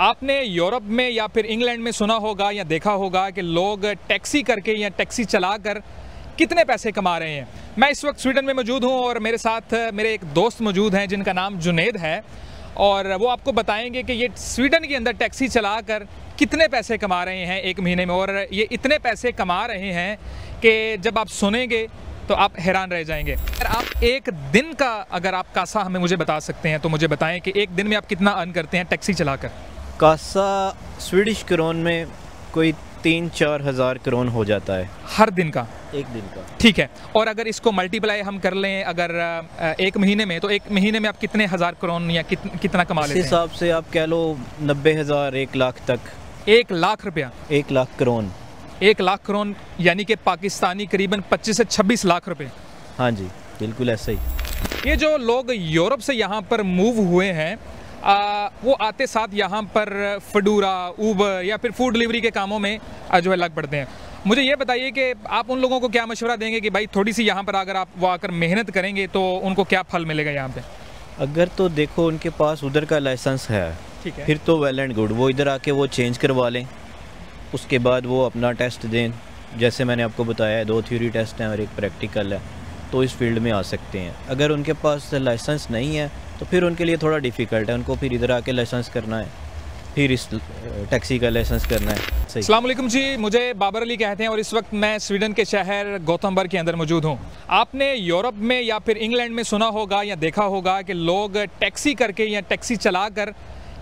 आपने यूरोप में या फिर इंग्लैंड में सुना होगा या देखा होगा कि लोग टैक्सी करके या टैक्सी चलाकर कितने पैसे कमा रहे हैं। मैं इस वक्त स्वीडन में मौजूद हूं और मेरे साथ मेरे एक दोस्त मौजूद हैं जिनका नाम जुनेद है और वो आपको बताएंगे कि ये स्वीडन के अंदर टैक्सी चलाकर कितने पैसे कमा रहे हैं एक महीने में। और ये इतने पैसे कमा रहे हैं कि जब आप सुनेंगे तो आप हैरान रह जाएंगे। अगर आप एक दिन का अगर आप कासा मुझे बता सकते हैं तो मुझे बताएं कि एक दिन में आप कितना अर्न करते हैं टैक्सी चलाकर। कासा स्वीडिश क्रोन में कोई 3-4 हज़ार क्रोन हो जाता है हर दिन का, एक दिन का। ठीक है। और अगर इसको मल्टीप्लाई हम कर लें अगर एक महीने में, तो एक महीने में आप कितने हज़ार क्रोन या कितना कमा लेते हैं? इस हिसाब से आप कह लो 90,000 1 लाख तक। 1 लाख रुपया? 1 लाख क्रोन। 1 लाख क्रोन यानी कि पाकिस्तानी करीबन 25 से 26 लाख रुपए। हाँ जी, बिल्कुल ऐसा ही। ये जो लोग यूरोप से यहाँ पर मूव हुए हैं वो आते साथ यहाँ पर फडूरा, ऊबर या फिर फूड डिलीवरी के कामों में जो है लग पड़ते हैं। मुझे ये बताइए कि आप उन लोगों को क्या मशवरा देंगे कि भाई थोड़ी सी यहाँ पर अगर आप वो आकर मेहनत करेंगे तो उनको क्या फल मिलेगा यहाँ पे? अगर तो देखो उनके पास उधर का लाइसेंस है, ठीक है, फिर तो वेल एंड गुड। वो इधर आके वो चेंज करवा लें, उसके बाद वो अपना टेस्ट दें। जैसे मैंने आपको बताया है 2 थ्योरी टेस्ट हैं और 1 प्रैक्टिकल है, तो इस फील्ड में आ सकते हैं। अगर उनके पास लाइसेंस नहीं है तो फिर उनके लिए थोड़ा डिफ़िकल्ट है, उनको फिर इधर आके लाइसेंस करना है, फिर इस टैक्सी का लाइसेंस करना है। सही। अस्सलाम वालेकुम जी, मुझे बाबर अली कहते हैं और इस वक्त मैं स्वीडन के शहर गोथमबर्ग के अंदर मौजूद हूँ। आपने यूरोप में या फिर इंग्लैंड में सुना होगा या देखा होगा कि लोग टैक्सी करके या टैक्सी चलाकर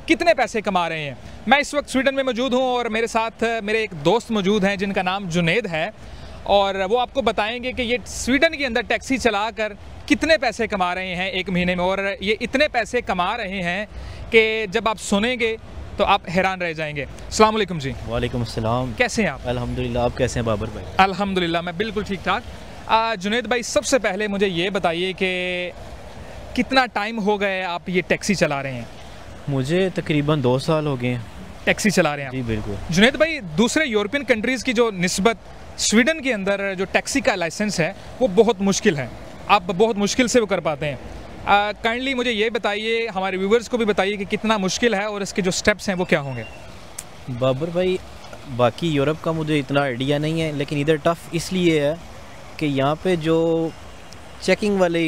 कितने पैसे कमा रहे हैं। मैं इस वक्त स्वीडन में मौजूद हूँ और मेरे साथ मेरे एक दोस्त मौजूद हैं जिनका नाम जुनेद है और वो आपको बताएंगे कि ये स्वीडन के अंदर टैक्सी चलाकर कितने पैसे कमा रहे हैं एक महीने में। और ये इतने पैसे कमा रहे हैं कि जब आप सुनेंगे तो आप हैरान रह जाएंगे। अस्सलाम वालेकुम जी। वालेकुम अस्सलाम। कैसे हैं आप? अल्हम्दुलिल्लाह। आप कैसे हैं बाबर भाई? अल्हम्दुलिल्लाह, मैं बिल्कुल ठीक ठाक। जुनेद भाई, सबसे पहले मुझे ये बताइए कि कितना टाइम हो गया आप ये टैक्सी चला रहे हैं? मुझे तकरीबन 2 साल हो गए हैं टैक्सी चला रहे हैं जी। बिल्कुल। जुनेद भाई, दूसरे यूरोपियन कंट्रीज़ की जो निस्बत स्वीडन के अंदर जो टैक्सी का लाइसेंस है वो बहुत मुश्किल है, आप बहुत मुश्किल से वो कर पाते हैं। काइंडली मुझे ये बताइए, हमारे व्यूवर्स को भी बताइए कि कितना मुश्किल है और इसके जो स्टेप्स हैं वो क्या होंगे। बाबर भाई, बाकी यूरोप का मुझे इतना आइडिया नहीं है, लेकिन इधर टफ़ इसलिए है कि यहाँ पे जो चेकिंग वाले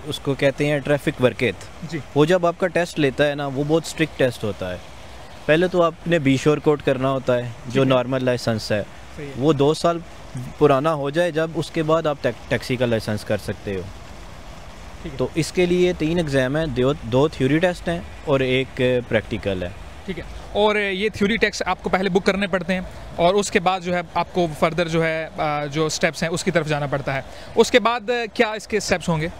उसको कहते हैं ट्रैफिक वर्केट जी, वो जब आपका टेस्ट लेता है ना, वो बहुत स्ट्रिक्ट टेस्ट होता है। पहले तो आपने बीशोर कोड करना होता है जो नॉर्मल लाइसेंस है, वो 2 साल पुराना हो जाए जब, उसके बाद आप टैक्सी का लाइसेंस कर सकते हो। तो इसके लिए 3 एग्ज़ाम हैं, 2 थ्योरी टेस्ट हैं और 1 प्रैक्टिकल है। ठीक है। और ये थ्योरी टेस्ट आपको पहले बुक करने पड़ते हैं और उसके बाद जो है आपको फर्दर जो है जो स्टेप्स हैं उसकी तरफ जाना पड़ता है। उसके बाद क्या इसके स्टेप्स होंगे?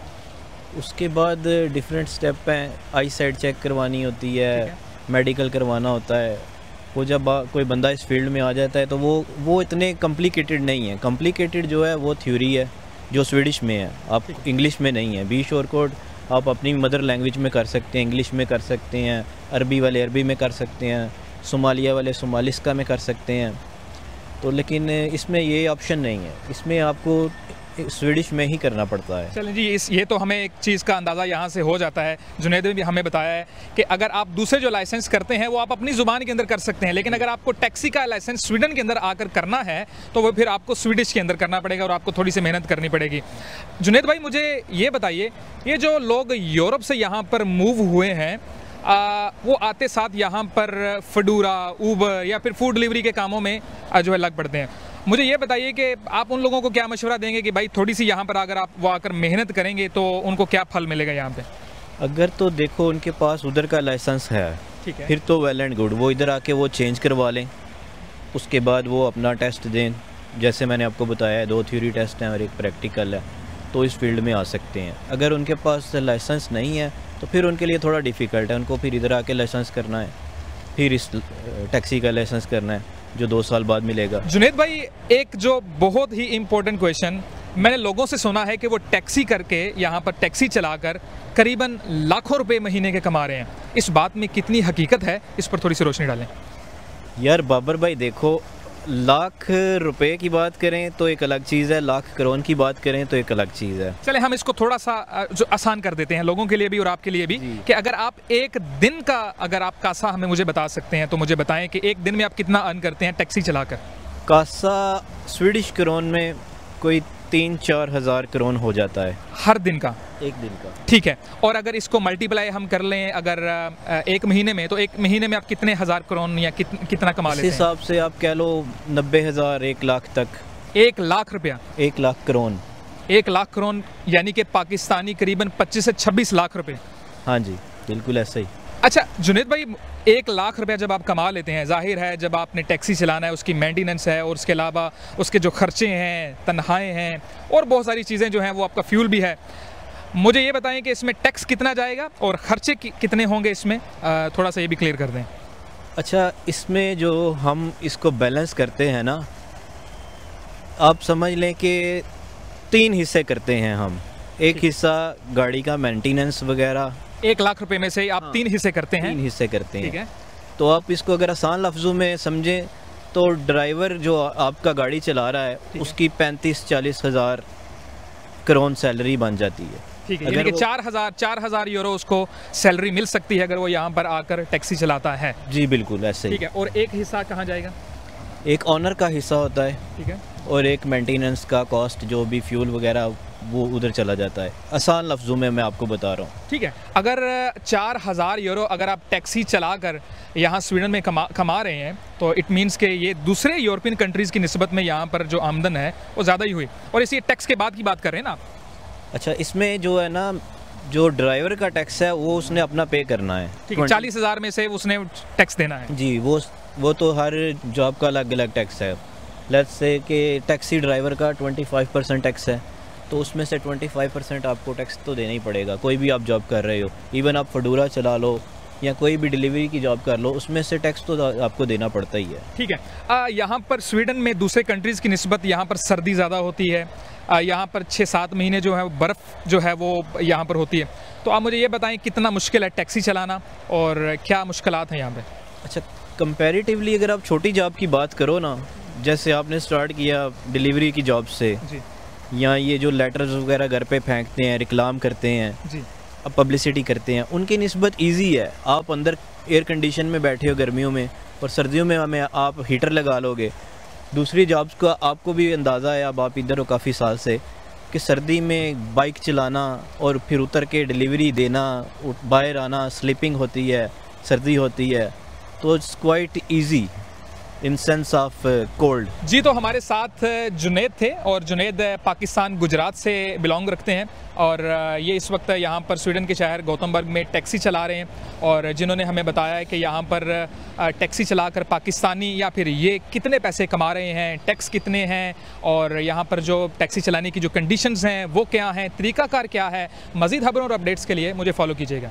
उसके बाद डिफरेंट स्टेप हैं, आई साइड चेक करवानी होती है, मेडिकल करवाना होता है। वो जब कोई बंदा इस फील्ड में आ जाता है तो वो इतने कॉम्प्लिकेटेड नहीं है। कॉम्प्लिकेटेड जो है वो थ्योरी है जो स्वीडिश में है, आप इंग्लिश में नहीं है। बीशोर कोड आप अपनी मदर लैंग्वेज में कर सकते हैं, इंग्लिश में कर सकते हैं, अरबी वाले अरबी में कर सकते हैं, सोमालिया वाले सोमालिस्का में कर सकते हैं। तो लेकिन इसमें ये ऑप्शन नहीं है, इसमें आपको स्वीडिश में ही करना पड़ता है। चलें जी, ये तो हमें एक चीज़ का अंदाज़ा यहाँ से हो जाता है। जुनेद ने भी हमें बताया है कि अगर आप दूसरे जो लाइसेंस करते हैं वो आप अपनी ज़ुबान के अंदर कर सकते हैं, लेकिन अगर आपको टैक्सी का लाइसेंस स्वीडन के अंदर आकर करना है तो वो फिर आपको स्वीडिश के अंदर करना पड़ेगा और आपको थोड़ी सी मेहनत करनी पड़ेगी। जुनेद भाई, मुझे ये बताइए, ये जो लोग यूरोप से यहाँ पर मूव हुए हैं वो आते साथ यहाँ पर फडूरा, ऊबर या फिर फूड डिलीवरी के कामों में जो है लग पड़ते हैं। मुझे ये बताइए कि आप उन लोगों को क्या मशवरा देंगे कि भाई थोड़ी सी यहाँ पर अगर आप वो आकर मेहनत करेंगे तो उनको क्या फल मिलेगा यहाँ पे? अगर तो देखो उनके पास उधर का लाइसेंस है, ठीक है, फिर तो वेल एंड गुड। वो इधर आके वो चेंज करवा लें, उसके बाद वो अपना टेस्ट दें। जैसे मैंने आपको बताया है 2 थ्योरी टेस्ट हैं और 1 प्रैक्टिकल है, तो इस फील्ड में आ सकते हैं। अगर उनके पास लाइसेंस नहीं है तो फिर उनके लिए थोड़ा डिफ़िकल्ट है, उनको फिर इधर आके लाइसेंस करना है, फिर इस टैक्सी का लाइसेंस करना है जो 2 साल बाद मिलेगा। जुनेद भाई, एक जो बहुत ही इम्पोर्टेंट क्वेश्चन मैंने लोगों से सुना है कि वो टैक्सी करके यहाँ पर टैक्सी चलाकर करीबन लाखों रुपए महीने के कमा रहे हैं, इस बात में कितनी हकीकत है, इस पर थोड़ी सी रोशनी डालें। यार बाबर भाई, देखो लाख रुपए की बात करें तो एक अलग चीज़ है, लाख करोड़ की बात करें तो एक अलग चीज़ है। चले हम इसको थोड़ा सा जो आसान कर देते हैं लोगों के लिए भी और आपके लिए भी, जी। कि अगर आप एक दिन का अगर आप कासा हमें मुझे बता सकते हैं तो मुझे बताएं कि एक दिन में आप कितना अर्न करते हैं टैक्सी चलाकर। कासा स्वीडिश करोन में कोई 3-4 हज़ार करोन हो जाता है हर दिन का? एक दिन का। ठीक है, और अगर इसको मल्टीप्लाई हम कर लें अगर एक महीने में, तो एक महीने में आप कितने हज़ार करोड़ या कितना कमा इस लेते हैं? हिसाब से आप कह लो 90,000 1 लाख तक। 1 लाख रुपया? 1 लाख करोन। 1 लाख करोड़ यानी कि पाकिस्तानी करीबन 25 से 26 लाख रुपए। हाँ जी, बिल्कुल ऐसा ही। अच्छा जुनैद भाई, 1 लाख रुपया जब आप कमा लेते हैं, जाहिर है जब आपने टैक्सी चलाना है उसकी मेंटेनेंस है और उसके अलावा उसके जो खर्चे हैं, तनख्वाहें हैं और बहुत सारी चीज़ें जो हैं, वो आपका फ्यूल भी है। मुझे ये बताएं कि इसमें टैक्स कितना जाएगा और खर्चे कितने होंगे इसमें, थोड़ा सा ये भी क्लियर कर दें। अच्छा, इसमें जो हम इसको बैलेंस करते हैं ना, आप समझ लें कि 3 हिस्से करते हैं हम। एक हिस्सा गाड़ी का मेंटेनेंस वगैरह। 1 लाख रुपए में से आप 3 हिस्से करते हैं? 3 हिस्से करते हैं। ठीक है। तो आप इसको अगर आसान लफ्ज़ों में समझें तो ड्राइवर जो आपका गाड़ी चला रहा है उसकी 35-40 हज़ार करोड़ सैलरी बन जाती है। ठीक है, अगर यानी कि वो- 4,000 यूरो उसको सैलरी मिल सकती है अगर वो यहाँ पर आकर टैक्सी चलाता है। जी बिल्कुल ऐसे ही। ठीक है, और एक हिस्सा कहाँ जाएगा? एक ऑनर का हिस्सा होता है ठीक है। और एक मेंटेनेंस का कॉस्ट जो भी फ्यूल वगैरह वो उधर चला जाता है। आसान लफ्ज़ों में मैं आपको बता रहा हूँ। ठीक है, अगर 4,000 यूरो अगर आप टैक्सी चलाकर यहाँ स्वीडन में कमा रहे हैं तो इट मीन्स कि ये दूसरे यूरोपियन कंट्रीज़ की निस्बत में यहाँ पर जो आमदन है वो ज़्यादा ही हुई। और इसी टैक्स के बाद की बात कर रहे हैं ना आप? अच्छा, इसमें जो है ना, जो ड्राइवर का टैक्स है वो उसने अपना पे करना है। ठीक है, 40,000 में से उसने टैक्स देना है। जी, वो तो हर जॉब का अलग अलग टैक्स है। लेट्स से कि टैक्सी ड्राइवर का 25% टैक्स है, तो उसमें से 25% आपको टैक्स तो देना ही पड़ेगा। कोई भी आप जॉब कर रहे हो, इवन आप फडूरा चला लो या कोई भी डिलीवरी की जॉब कर लो, उसमें से टैक्स तो आपको देना पड़ता ही है। ठीक है, यहाँ पर स्वीडन में दूसरे कंट्रीज़ की निस्बत यहाँ पर सर्दी ज़्यादा होती है। यहाँ पर 6-7 महीने जो है बर्फ़ जो है वो यहाँ पर होती है। तो आप मुझे ये बताएं कितना मुश्किल है टैक्सी चलाना और क्या मुश्किलात हैं यहाँ पे? अच्छा, कंपैरेटिवली अगर आप छोटी जॉब की बात करो ना, जैसे आपने स्टार्ट किया डिलीवरी की जॉब से, जी या ये जो लेटर्स वगैरह घर पे फेंकते हैं, रिक्लाम करते हैं, जी। अब पब्लिसिटी करते हैं, उनकी निस्बत इजी है। आप अंदर एयर कंडीशन में बैठे हो गर्मियों में और सर्दियों में आप हीटर लगा लोगे। दूसरी जॉब्स का आपको भी अंदाज़ा है, अब आप इधर हो काफ़ी साल से, कि सर्दी में बाइक चलाना और फिर उतर के डिलीवरी देना, बाहर आना, स्लीपिंग होती है, सर्दी होती है, तो it's quite easy in sense of cold. जी, तो हमारे साथ जुनैद थे और जुनैद पाकिस्तान गुजरात से बिलोंग रखते हैं और ये इस वक्त यहाँ पर स्वीडन के शहर गौतमबर्ग में टैक्सी चला रहे हैं और जिन्होंने हमें बताया है कि यहाँ पर टैक्सी चलाकर पाकिस्तानी या फिर ये कितने पैसे कमा रहे हैं, टैक्स कितने हैं और यहाँ पर जो टैक्सी चलाने की जो कंडीशंस हैं वो क्या हैं, तरीक़ाकार क्या है। मज़ीद खबरों और अपडेट्स के लिए मुझे फॉलो कीजिएगा।